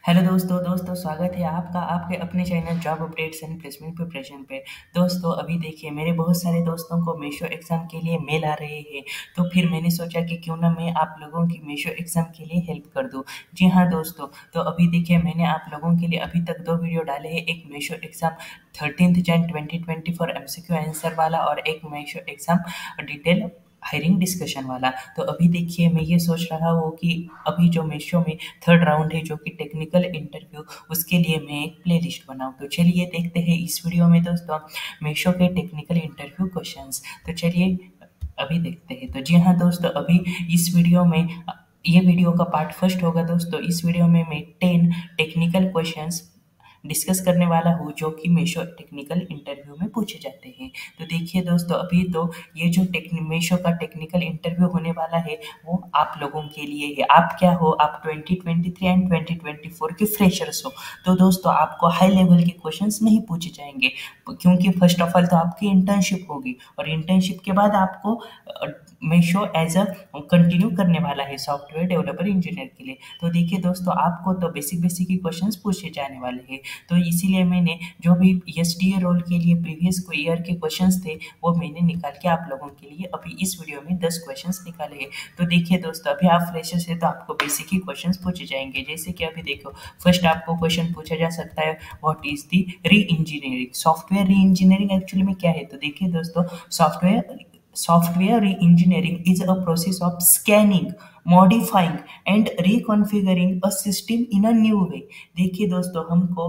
Hello दोस्तों स्वागत है आपका आपके अपने channel job updates and placement preparation पे। दोस्तों अभी देखिए मेरे बहुत सारे दोस्तों को मेशो एग्ज़ाम के लिए मेल आ रहे हैं, तो फिर मैंने सोचा कि क्यों ना मैं आप लोगों की मेशो एग्ज़ाम के लिए हेल्प कर दूं। जी हाँ दोस्तों, तो अभी देखिए मैंने आप लोगों के लिए अभी तक 2 वीडियो डाले हैं, एक मेशो एग्ज़ाम 13 जन 2024 एमसीक्यू आंसर वाला और एक Meesho exam detail hiring discussion वाला। तो अभी देखिए मैं ये सोच रहा हूँ कि अभी जो मेशो में थर्ड राउंड है जो कि टेक्निकल इंटरव्यू, उसके लिए मैं एक प्लेलिस्ट बनाऊँ। तो चलिए देखते हैं इस वीडियो में दोस्तों मेशो के टेक्निकल इंटरव्यू क्वेश्चंस। तो चलिए अभी देखते हैं। तो जी हाँ दोस्तों, अभी इस वीडियो में ये वीडियो का पार्ट फर्स्ट होगा दोस्तों। इस वीडियो में मैं 10 टेक्निकल क्वेश्चंस डिस्कस करने वाला हूँ जो कि मेशो टेक्निकल इंटरव्यू में पूछे जाते हैं। तो देखिए दोस्तों, अभी तो ये जो मेशो का टेक्निकल इंटरव्यू होने वाला है वो आप लोगों के लिए है। आप क्या हो, आप 2023 एंड 2024 के फ्रेशर्स हो। तो दोस्तों आपको हाई लेवल के क्वेश्चंस नहीं पूछे जाएंगे, क्योंकि फर्स्ट ऑफ ऑल तो आपकी इंटर्नशिप होगी और इंटर्नशिप के बाद आपको मेशो एज अ कंटिन्यू करने वाला है सॉफ्टवेयर डेवलपर इंजीनियर के लिए। तो देखिए दोस्तों, आपको तो बेसिक बेसिक ही क्वेश्चंस पूछे जाने वाले हैं। तो इसीलिए मैंने जो भी एसडीए रोल के लिए प्रीवियस ईयर के क्वेश्चंस थे वो मैंने निकाल के आप लोगों के लिए अभी इस वीडियो में 10 क्वेश्चंस निकाले हैं। तो देखिए दोस्तों, अभी आप फ्रेशर्स है तो आपको बेसिक ही क्वेश्चंस पूछे जाएंगे। जैसे कि अभी देखो, फर्स्ट आपको क्वेश्चन पूछा जा सकता है, what is the re engineering. Software re engineering actually में क्या है? तो देखिए दोस्तों, software re engineering is a process of scanning, modifying and reconfiguring a system in a new way. देखिए दोस्तों, हमको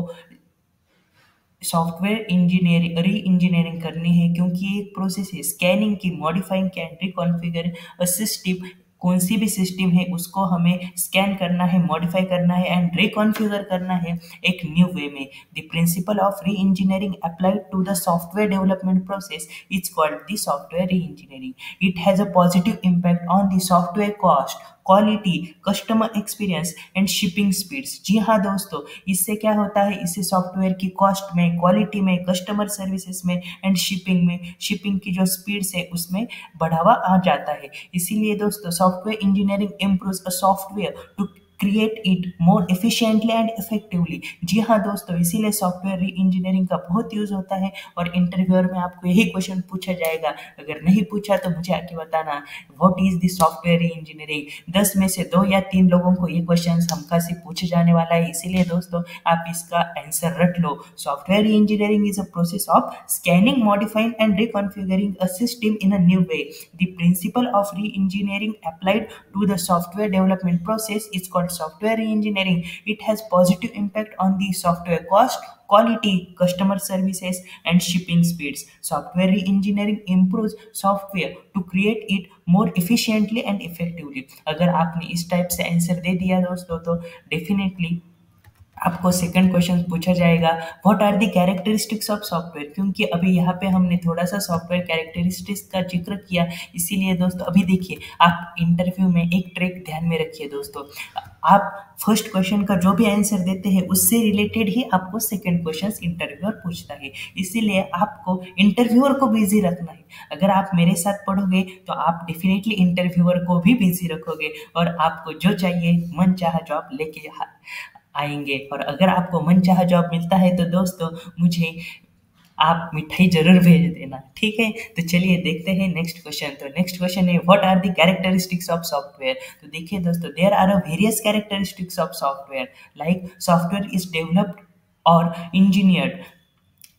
सॉफ्टवेयर इंजीनियरिंग री इंजीनियरिंग करनी है, क्योंकि ये एक प्रोसेस है स्कैनिंग की, modifying can reconfigure a system. कौन सी भी सिस्टम है उसको हमें स्कैन करना है, मॉडिफाई करना है एंड रिकॉन्फ़िगर करना है एक न्यू वे में। The principle of re engineering applied to the software development process is called the software re engineering. It has a positive impact on the software cost, quality, customer experience and shipping speeds. जी हाँ दोस्तों, इससे क्या होता है, इससे software की cost में, क्वालिटी में, कस्टमर सर्विसेज में एंड शिपिंग की जो स्पीड्स है उसमें बढ़ावा आ जाता है। इसीलिए दोस्तों software engineering improves a software to create it more efficiently and effectively. जी हाँ दोस्तों, इसीलिए सॉफ्टवेयर री इंजीनियरिंग का बहुत यूज होता है और इंटरव्यूअर में आपको यही क्वेश्चन पूछा जाएगा। अगर नहीं पूछा तो मुझे आके बताना, what is the software engineering. 10 में से 2 या 3 लोगों को ये क्वेश्चन हमका से पूछे जाने वाला है। इसीलिए दोस्तों आप इसका आंसर रट लो। Software engineering is a process of scanning, modifying and reconfiguring a system in a new way. The principle of re engineering applied to the software development process is called software engineering. It has positive impact on the software cost, quality, customer services and shipping speeds. Software engineering improves software to create it more efficiently and effectively. अगर आपने इस type से answer दे दिया दोस्तों तो definitely आपको second question पूछा जाएगा, what are the characteristics of software. क्योंकि अभी यहाँ पे हमने थोड़ा सा सॉफ्टवेयर कैरेक्टरिस्टिक्स का जिक्र किया, इसीलिए दोस्तों अभी देखिए आप इंटरव्यू में एक ट्रिक ध्यान में रखिए दोस्तों। आप फर्स्ट क्वेश्चन का जो भी आंसर देते हैं उससे रिलेटेड ही आपको सेकंड क्वेश्चन इंटरव्यूअर पूछता है। इसीलिए आपको इंटरव्यूअर को बिजी रखना है। अगर आप मेरे साथ पढ़ोगे तो आप डेफिनेटली इंटरव्यूअर को भी बिजी रखोगे और आपको जो चाहिए मन चाहा जॉब लेके आएंगे। और अगर आपको मनचाहा जॉब मिलता है तो दोस्तों मुझे आप मिठाई जरूर भेज देना, ठीक है। तो चलिए देखते हैं नेक्स्ट क्वेश्चन। तो नेक्स्ट क्वेश्चन है, what are the characteristics of software. तो देखिए दोस्तों, there are a various characteristics of software, like software is developed और engineered.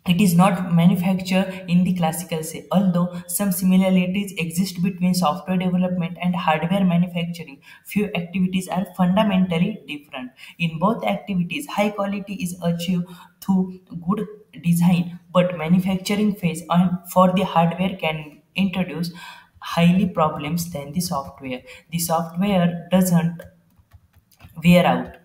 It is not manufactured in the classical sense, although some similarities exist between software development and hardware manufacturing. Few activities are fundamentally different. In both activities, high quality is achieved through good design, but manufacturing phase and for the hardware can introduce highly problems than the software. The software doesn't wear out.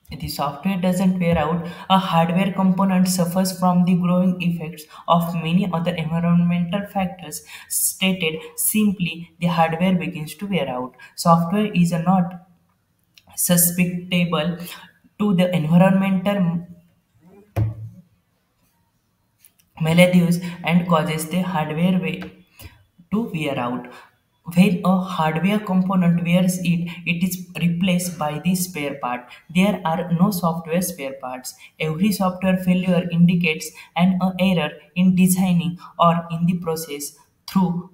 The software doesn't wear out, a hardware component suffers from the growing effects of many other environmental factors. Stated simply, the hardware begins to wear out. Software is not susceptible to the environmental maladies and causes the hardware way to wear out. when a hardware component wears it, it is replaced by the spare part. There are no software spare parts. Every software failure indicates an error in designing or in the process through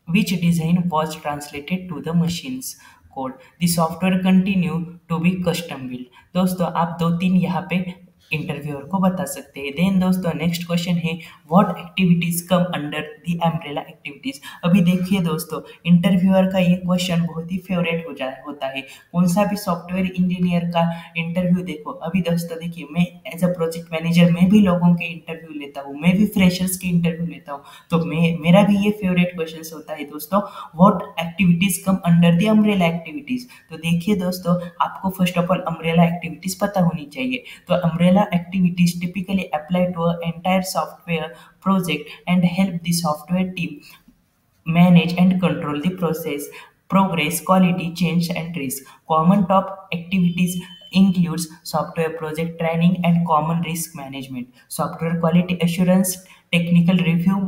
which design was translated to the machines code the software continue to be custom build. दोस्तों आप दो तीन यहाँ पे interviewer को बता सकते हैं। देन दोस्तों नेक्स्ट क्वेश्चन है what activities come under the umbrella activities. अभी देखिए दोस्तों इंटरव्यूअर का ये क्वेश्चन बहुत ही फेवरेट हो जाए होता है। कौन सा भी सॉफ्टवेयर इंजीनियर का इंटरव्यू देखो, अभी दोस्तों देखिए मैं एज अ प्रोजेक्ट मैनेजर मैं भी लोगों के इंटरव्यू लेता हूँ, मैं भी फ्रेशर्स के इंटरव्यू लेता हूँ, तो मैं मेरा भी ये फेवरेट क्वेश्चन होता है दोस्तों what activities come under the umbrella activities. तो देखिए दोस्तों आपको first of all umbrella activities पता होनी चाहिए। तो umbrella activities typically apply to an entire software project and help the software team manage and control the process, progress, quality, change, and risk. Common top activities includes software project training and common risk management, software quality assurance, technical review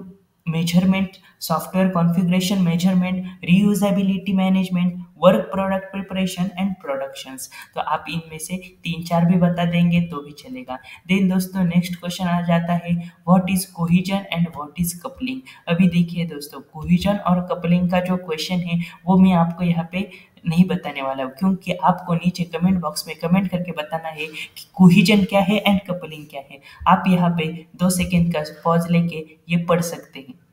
measurement, software configuration measurement, reusability management, work product preparation and productions. तो आप इनमें से तीन चार भी बता देंगे तो भी चलेगा। देन दोस्तों नेक्स्ट क्वेश्चन आ जाता है what is cohesion and what is coupling. अभी देखिए दोस्तों कोहिजन और कपलिंग का जो क्वेश्चन है वो मैं आपको यहाँ पे नहीं बताने वाला हूँ, क्योंकि आपको नीचे कमेंट बॉक्स में कमेंट करके बताना है कि कोहिजन क्या है एंड कपलिंग क्या है। आप यहाँ पे 2 सेकेंड का पॉज लेके ये पढ़ सकते हैं।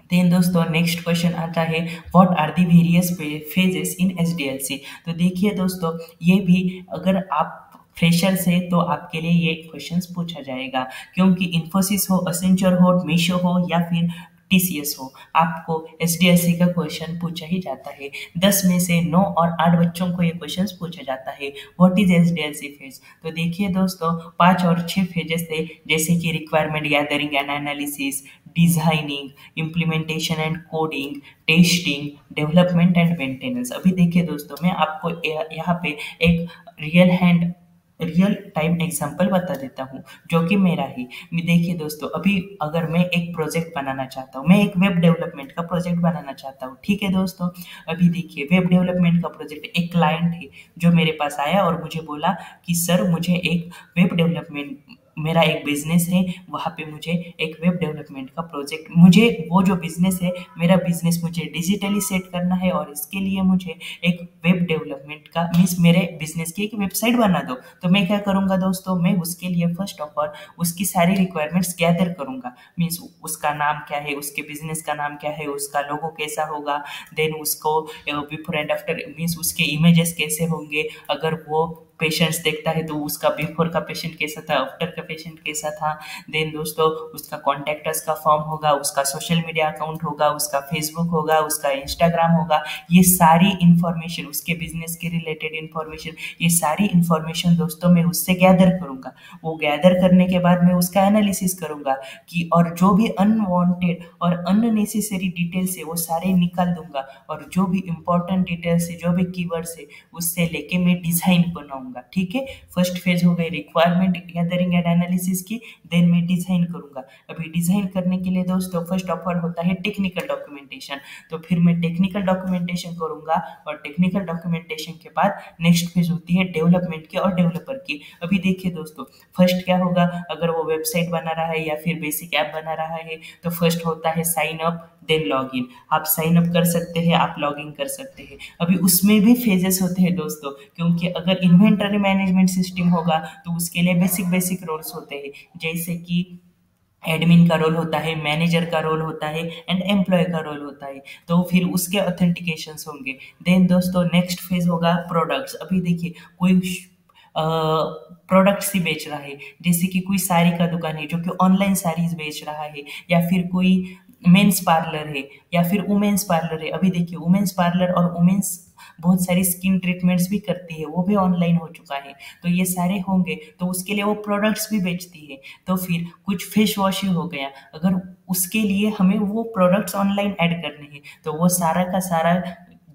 देन दोस्तों नेक्स्ट क्वेश्चन आता है what are the various phases in SDLC. तो देखिए दोस्तों ये भी अगर आप फ्रेशर से तो आपके लिए ये क्वेश्चंस पूछा जाएगा, क्योंकि इन्फोसिस हो, असेंचर हो, मीशो हो या फिर टीसीएस हो, आपको एसडीएलसी का क्वेश्चन पूछा ही जाता है। 10 में से 9 और 8 बच्चों को ये क्वेश्चन पूछा जाता है व्हाट इज एसडीएलसी फेज। तो देखिए दोस्तों 5 और 6 फेजेस थे जैसे कि requirement gathering and analysis, designing, implementation and coding, testing, development and maintenance. अभी देखिए दोस्तों मैं आपको यहाँ पे एक रियल टाइम एग्जांपल बता देता हूँ जो कि मेरा ही। देखिए दोस्तों अभी अगर मैं एक प्रोजेक्ट बनाना चाहता हूँ, मैं एक वेब डेवलपमेंट का प्रोजेक्ट बनाना चाहता हूँ, ठीक है दोस्तों। अभी देखिए वेब डेवलपमेंट का प्रोजेक्ट एक क्लाइंट है जो मेरे पास आया और मुझे बोला कि सर मुझे एक वेब डेवलपमेंट, मेरा एक बिजनेस है वहाँ पे मुझे एक वेब डेवलपमेंट का प्रोजेक्ट, मुझे वो जो बिजनेस है मेरा बिजनेस मुझे डिजिटली सेट करना है और इसके लिए मुझे एक वेब डेवलपमेंट का मीन्स मेरे बिजनेस की एक वेबसाइट बना दो। तो मैं क्या करूँगा दोस्तों, मैं उसके लिए फर्स्ट ऑफ ऑल उसकी सारी रिक्वायरमेंट्स गैदर करूँगा। मीन्स उसका नाम क्या है, उसके बिजनेस का नाम क्या है, उसका लोगो कैसा होगा, देन उसको बिफोर एंड आफ्टर मीन्स उसके इमेजेस कैसे होंगे, अगर वो पेशेंट्स देखता है तो उसका बिफोर का पेशेंट कैसा था, आफ्टर का पेशेंट कैसा था। देन दोस्तों उसका कॉन्टैक्टर्स का फॉर्म होगा, उसका सोशल मीडिया अकाउंट होगा, उसका फेसबुक होगा, उसका इंस्टाग्राम होगा, ये सारी इंफॉर्मेशन, उसके बिजनेस के रिलेटेड इंफॉर्मेशन, ये सारी इंफॉर्मेशन दोस्तों मैं उससे गैदर करूँगा। वो गैदर करने के बाद मैं उसका एनालिसिस करूँगा कि और जो भी अनवांटेड और अननेसेसरी डिटेल्स है वो सारे निकाल दूंगा, और जो भी इंपॉर्टेंट डिटेल्स है, जो भी कीवर्ड्स है, उससे लेके मैं डिजाइन बनाऊंगा। ठीक है, फर्स्ट फेज हो गई रिक्वायरमेंट गैदरिंग एंड एनालिसिस की, देन मैं डिजाइन करूंगा। अभी डिजाइन करने के लिए दोस्तों फर्स्ट ऑफ ऑल होता है टेक्निकल डॉक्यूमेंटेशन, तो फिर मैं टेक्निकल डॉक्यूमेंटेशन करूंगा और टेक्निकल डॉक्यूमेंटेशन के बाद नेक्स्ट फेज होती है डेवलपमेंट की और डेवलपर की। अभी देखिए दोस्तों फर्स्ट क्या होगा, अगर वो वेबसाइट बना रहा है या फिर बेसिक ऐप बना रहा है तो फर्स्ट होता है sign up then log in. आप साइन अप कर सकते हैं, आप लॉग इन कर सकते हैं। अभी उसमें भी फेजेस होते हैं दोस्तों, क्योंकि अगर इन्वेंटरी मैनेजमेंट सिस्टम होगा तो उसके लिए बेसिक रोल्स होते हैं, जैसे कि एडमिन का रोल होता है, मैनेजर का रोल होता है एंड एम्प्लॉय का रोल होता है, तो फिर उसके ऑथेंटिकेशंस होंगे। देन दोस्तों नेक्स्ट फेज होगा प्रोडक्ट्स। अभी देखिए कोई प्रोडक्ट्स ही बेच रहा है, जैसे कि कोई साड़ी का दुकान है जो कि ऑनलाइन साड़ीज बेच रहा है, या फिर कोई मेंस पार्लर है या फिर वुमेन्स पार्लर है। अभी देखिए वुमेन्स पार्लर और वुमेन्स बहुत सारी स्किन ट्रीटमेंट्स भी करती है, वो भी ऑनलाइन हो चुका है, तो ये सारे होंगे तो उसके लिए वो प्रोडक्ट्स भी बेचती है। तो फिर कुछ फेस वॉश ही हो गया, अगर उसके लिए हमें वो प्रोडक्ट्स ऑनलाइन ऐड करने हैं तो वो सारा का सारा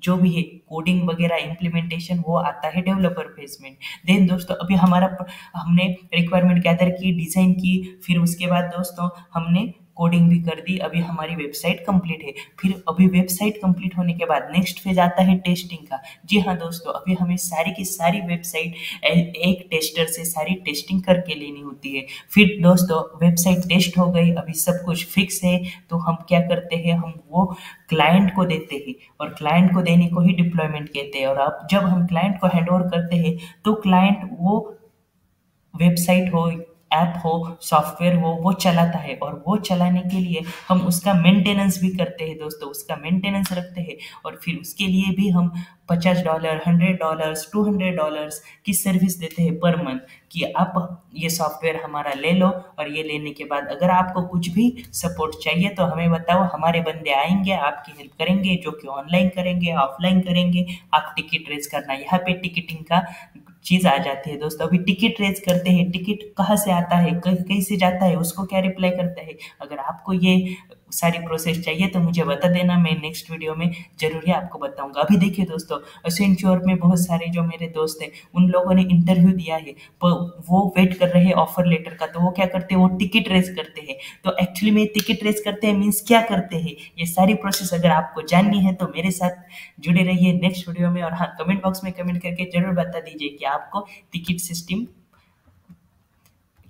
जो भी है कोडिंग वगैरह इम्प्लीमेंटेशन वो आता है डेवलपर फेज में। देन दोस्तों अभी हमने रिक्वायरमेंट गैदर की, डिज़ाइन की, फिर उसके बाद दोस्तों हमने कोडिंग भी कर दी, अभी हमारी वेबसाइट कंप्लीट है। फिर अभी वेबसाइट कंप्लीट होने के बाद नेक्स्ट फेज आता है टेस्टिंग का। जी हाँ दोस्तों, अभी हमें सारी की सारी वेबसाइट एक टेस्टर से सारी टेस्टिंग करके लेनी होती है। फिर दोस्तों वेबसाइट टेस्ट हो गई, अभी सब कुछ फिक्स है, तो हम क्या करते हैं, हम वो क्लाइंट को देते हैं, और क्लाइंट को देने को ही डिप्लॉयमेंट कहते हैं। और अब जब हम क्लाइंट को हैंड ओवर करते हैं तो क्लाइंट वो वेबसाइट हो, ऐप हो, सॉफ्टवेयर हो, वो चलाता है, और वो चलाने के लिए हम उसका मेंटेनेंस भी करते हैं दोस्तों, उसका मेंटेनेंस रखते हैं। और फिर उसके लिए भी हम $50, $100, $200 की सर्विस देते हैं पर मंथ, कि आप ये सॉफ्टवेयर हमारा ले लो, और ये लेने के बाद अगर आपको कुछ भी सपोर्ट चाहिए तो हमें बताओ, हमारे बंदे आएंगे, आपकी हेल्प करेंगे, जो कि ऑनलाइन करेंगे, ऑफलाइन करेंगे। आप टिकट रेज करना, यहाँ पे टिकटिंग का चीज आ जाती है दोस्तों। अभी टिकट रेज करते हैं, टिकट कहाँ से आता है, कैसे जाता है, उसको क्या रिप्लाई करता है। अगर आपको ये सारी प्रोसेस चाहिए तो मुझे बता देना, मैं नेक्स्ट वीडियो में जरूर ही आपको बताऊंगा। अभी देखिए दोस्तों, एसेंच्योर में बहुत सारे जो मेरे दोस्त हैं उन लोगों ने इंटरव्यू दिया है, पर वो वेट कर रहे हैं ऑफर लेटर का, तो वो क्या करते हैं, वो टिकट रेज करते हैं। तो एक्चुअली में टिकट रेज करते हैं मीन्स क्या करते हैं, ये सारी प्रोसेस अगर आपको जाननी है तो मेरे साथ जुड़े रहिए नेक्स्ट वीडियो में। और हाँ, कमेंट बॉक्स में कमेंट करके जरूर बता दीजिए कि आपको टिकट सिस्टम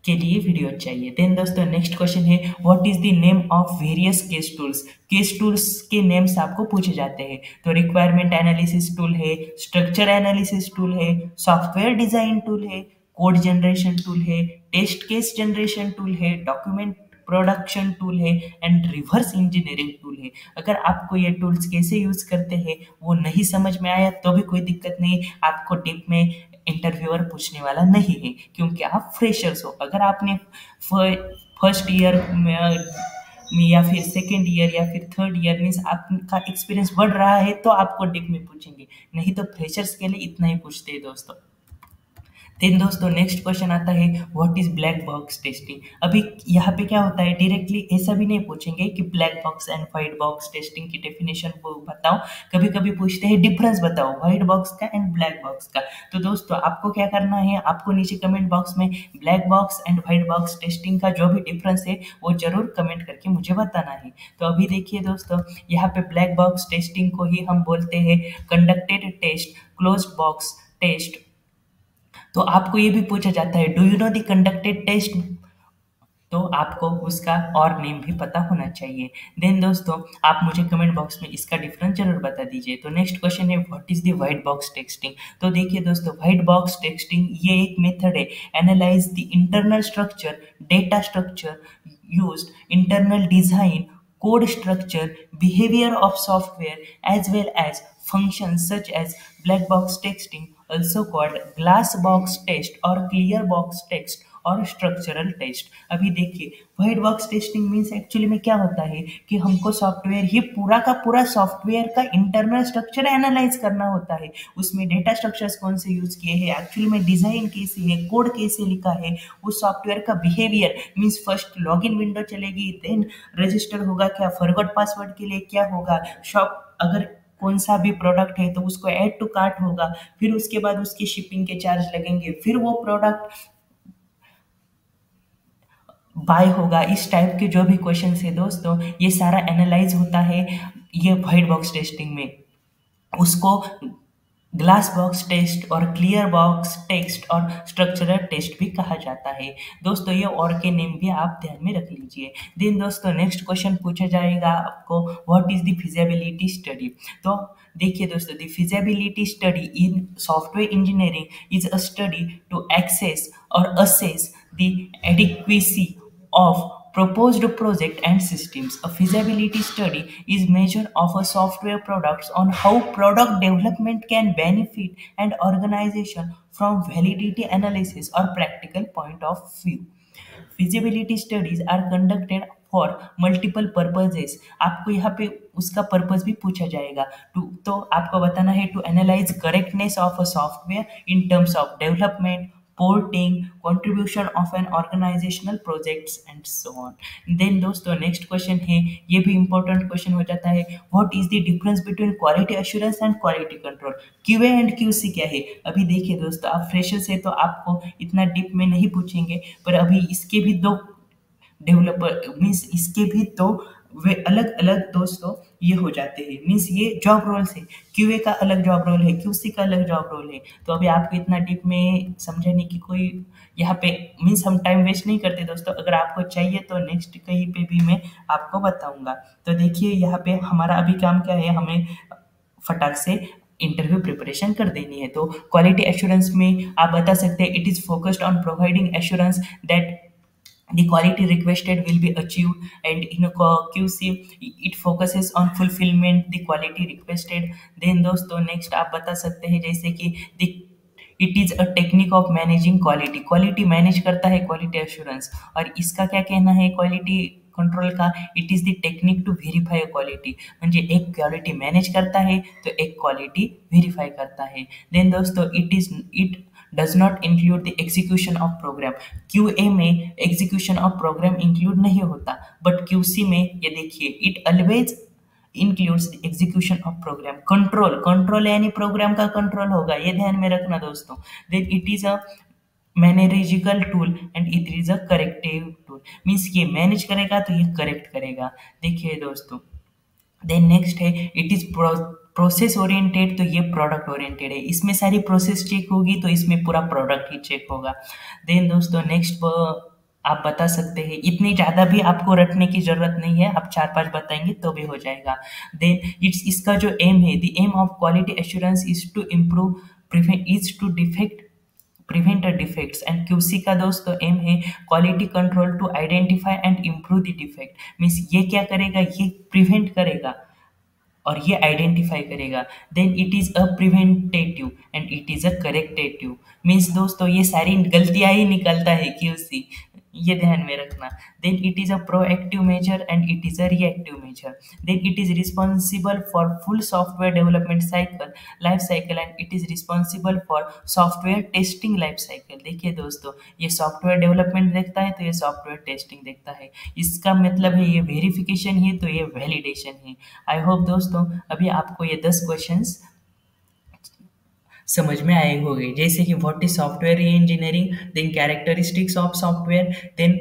के लिए वीडियो चाहिए। देन दोस्तों नेक्स्ट क्वेश्चन है, what is the name of various case tools. Case tools के नेम्स आपको पूछे जाते हैं। तो रिक्वायरमेंट एनालिसिस टूल है, स्ट्रक्चर एनालिसिस टूल है, सॉफ्टवेयर डिजाइन टूल है, कोड जनरेशन टूल है, टेस्ट केस जनरेशन टूल है, डॉक्यूमेंट प्रोडक्शन टूल है, एंड रिवर्स इंजीनियरिंग टूल है। अगर आपको ये टूल्स कैसे यूज करते हैं वो नहीं समझ में आया तो भी कोई दिक्कत नहीं, आपको डीप में इंटरव्यूअर पूछने वाला नहीं है, क्योंकि आप फ्रेशर्स हो। अगर आपने फर्स्ट ईयर में या फिर सेकेंड ईयर या फिर थर्ड ईयर मीन्स आपका एक्सपीरियंस बढ़ रहा है तो आपको डीप में पूछेंगे, नहीं तो फ्रेशर्स के लिए इतना ही पूछते हैं दोस्तों। देन दोस्तों नेक्स्ट क्वेश्चन आता है, what is black box testing. अभी यहाँ पे क्या होता है, डायरेक्टली ऐसा भी नहीं पूछेंगे कि black box and white box testing की डेफिनेशन को बताओ, कभी कभी पूछते हैं डिफरेंस बताओ व्हाइट बॉक्स का एंड ब्लैक बॉक्स का। तो दोस्तों आपको क्या करना है, आपको नीचे कमेंट बॉक्स में black box and white box testing का जो भी डिफरेंस है वो जरूर कमेंट करके मुझे बताना है। तो अभी देखिए दोस्तों, यहाँ पे ब्लैक बॉक्स टेस्टिंग को ही हम बोलते हैं conducted test, close box test. तो आपको ये भी पूछा जाता है, do you know the conducted test, तो आपको उसका और नेम भी पता होना चाहिए। देन दोस्तों आप मुझे कमेंट बॉक्स में इसका डिफरेंस जरूर बता दीजिए। तो नेक्स्ट क्वेश्चन है, what is the white box texting. तो देखिए दोस्तों, व्हाइट बॉक्स टेक्सटिंग ये एक मेथड है, analyse the internal structure, data structure used, internal design, code structure, behavior of software, as well as functions such as black box texting, also called glass box test or clear box text और structural test. अभी देखिए, white box testing means actually में क्या होता है कि हमको software ही पूरा का पूरा सॉफ्टवेयर का इंटरनल स्ट्रक्चर एनालाइज करना होता है। उसमें डेटा स्ट्रक्चर्स कौन से यूज किए हैं, एक्चुअली में डिजाइन कैसे है, कोड कैसे लिखा है, उस सॉफ्टवेयर का behaviour means first login window चलेगी, देन रजिस्टर होगा क्या, फॉरगॉट पासवर्ड के लिए क्या होगा, शॉप अगर कौन सा भी प्रोडक्ट है तो उसको ऐड टू कार्ट होगा, फिर उसके बाद उसकी शिपिंग के चार्ज लगेंगे, फिर वो प्रोडक्ट बाय होगा। इस टाइप के जो भी क्वेश्चन है दोस्तों, ये सारा एनालाइज होता है ये व्हाइट बॉक्स टेस्टिंग में। उसको ग्लास बॉक्स टेस्ट और क्लियर बॉक्स टेस्ट और स्ट्रक्चरल टेस्ट भी कहा जाता है दोस्तों। ये और के नेम भी आप ध्यान में रख लीजिए। देन दोस्तों नेक्स्ट क्वेश्चन पूछा जाएगा आपको, what is the feasibility study. तो देखिए दोस्तों, the feasibility study in software engineering is a study to access और assess the adequacy of proposed project and systems. A feasibility study is measure of a software products on how product development can benefit an organization from validity analysis or practical point of view. Feasibility studies are conducted for multiple purposes. आपको यहाँ पे उसका purpose भी पूछा जाएगा। तो आपको बताना है to analyse correctness of a software in terms of development, porting, contribution of an organizational projects and so on. Then दोस्तों नेक्स्ट क्वेश्चन है, ये भी इंपॉर्टेंट क्वेश्चन हो जाता है, what is the difference between quality assurance and quality control. QA and QC क्या है। अभी देखिए दोस्तों, आप फ्रेशर्स है तो आपको इतना डीप में नहीं पूछेंगे, पर अभी इसके भी दो डेवलपर मीन्स इसके भी तो वे अलग अलग दोस्तों ये हो जाते हैं, मीन्स ये जॉब रोल्स है। क्यूए का अलग जॉब रोल है, क्यूसी का अलग जॉब रोल है। तो अभी आपको इतना डीप में समझाने की कोई यहाँ पे मीन्स हम टाइम वेस्ट नहीं करते दोस्तों। अगर आपको चाहिए तो नेक्स्ट कहीं पे भी मैं आपको बताऊंगा। तो देखिए यहाँ पे हमारा अभी काम क्या है, हमें फटाक से इंटरव्यू प्रिपरेशन कर देनी है। तो क्वालिटी एश्योरेंस में आप बता सकते हैं, it is focused on providing assurance that the quality requested will be achieved, and in a QC it focuses on fulfillment the quality requested। then दोस्तों नेक्स्ट आप बता सकते हैं जैसे कि the it is a technique of managing quality, quality manage करता है quality assurance. और इसका क्या कहना है क्वालिटी कंट्रोल का, it is the technique to verify quality, म्हणजे एक क्वालिटी मैनेज करता है तो एक क्वालिटी वेरीफाई करता है। देन दोस्तों it does not include the execution of program, QA में एग्जीक्यूशन ऑफ प्रोग्राम इंक्लूड नहीं होता, बट क्यूसी में ये देखिए it always includes the execution of program. Control, control यानी प्रोग्राम का कंट्रोल होगा, ये ध्यान में रखना दोस्तों। Then it is a managerial tool and it is a corrective tool, means ये मैनेज करेगा तो ये करेक्ट करेगा। देखिए दोस्तों देन नेक्स्ट है इट इज प्रोसेस ओरिएंटेड, तो ये प्रोडक्ट ओरिएंटेड है, इसमें सारी प्रोसेस चेक होगी तो इसमें पूरा प्रोडक्ट ही चेक होगा। देन दोस्तों नेक्स्ट आप बता सकते हैं, इतनी ज़्यादा भी आपको रटने की जरूरत नहीं है, आप 4-5 बताएंगे तो भी हो जाएगा। देन इसका जो एम है, the aim of quality assurance is to improve prevent defects, and QC का दोस्तों एम है quality control to identify and improve the defect, means ये क्या करेगा, ये प्रिवेंट करेगा और ये आइडेंटिफाई करेगा। Then it is a preventative and it is a corrective, means दोस्तों ये सारी गलतियां ही निकलता है क्यूसी, ये ध्यान में रखना। Then it is a proactive measure and it is a reactive measure. Then it is responsible for full software development cycle life cycle and it is responsible for software testing life cycle. देखिए दोस्तों ये software development देखता है तो ये software testing देखता है, इसका मतलब है ये वेरिफिकेशन है तो ये वैलिडेशन है। आई होप दोस्तों अभी आपको ये 10 क्वेश्चंस समझ में आए होंगे, जैसे कि what is software engineering, then characteristics of software, then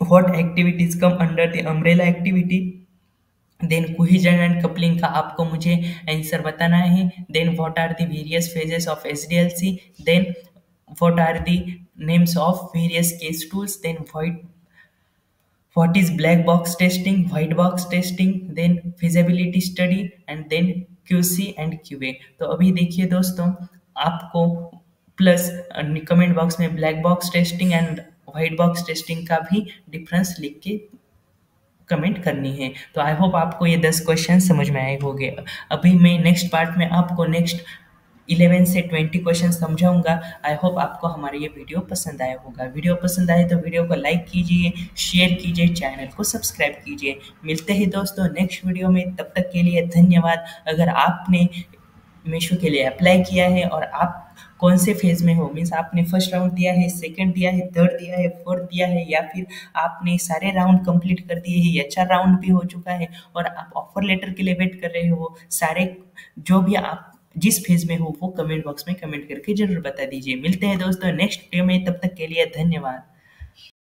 what activities come under the umbrella activity, then cohesion and coupling का आपको मुझे आंसर बताना है। Then what are the various phases of SDLC, then what are the names of various case tools, then what is black box testing, white box testing, then feasibility study and then QC and QA। तो अभी देखिए दोस्तों आपको plus comment box में black box testing and white box testing का भी difference लिख के कमेंट करनी है। तो आई होप आपको ये 10 क्वेश्चन समझ में आए होंगे। अभी मैं नेक्स्ट पार्ट में आपको नेक्स्ट 11 से 20 क्वेश्चन समझाऊंगा। आई होप आपको हमारा ये वीडियो पसंद आया होगा। वीडियो पसंद आए तो वीडियो को लाइक कीजिए, शेयर कीजिए, चैनल को सब्सक्राइब कीजिए। मिलते हैं दोस्तों नेक्स्ट वीडियो में, तब तक के लिए धन्यवाद। अगर आपने मीशो के लिए अप्लाई किया है और आप कौन से फेज में हो, मीन्स आपने फर्स्ट राउंड दिया है, सेकंड दिया है, थर्ड दिया है, फोर्थ दिया है, या फिर आपने सारे राउंड कंप्लीट कर दिए हैं या 4 राउंड भी हो चुका है और आप ऑफर लेटर के लिए वेट कर रहे हो, सारे जो भी आप जिस फेज में हो वो कमेंट बॉक्स में कमेंट करके जरूर बता दीजिए। मिलते हैं दोस्तों नेक्स्ट वीडियो में, तब तक के लिए धन्यवाद।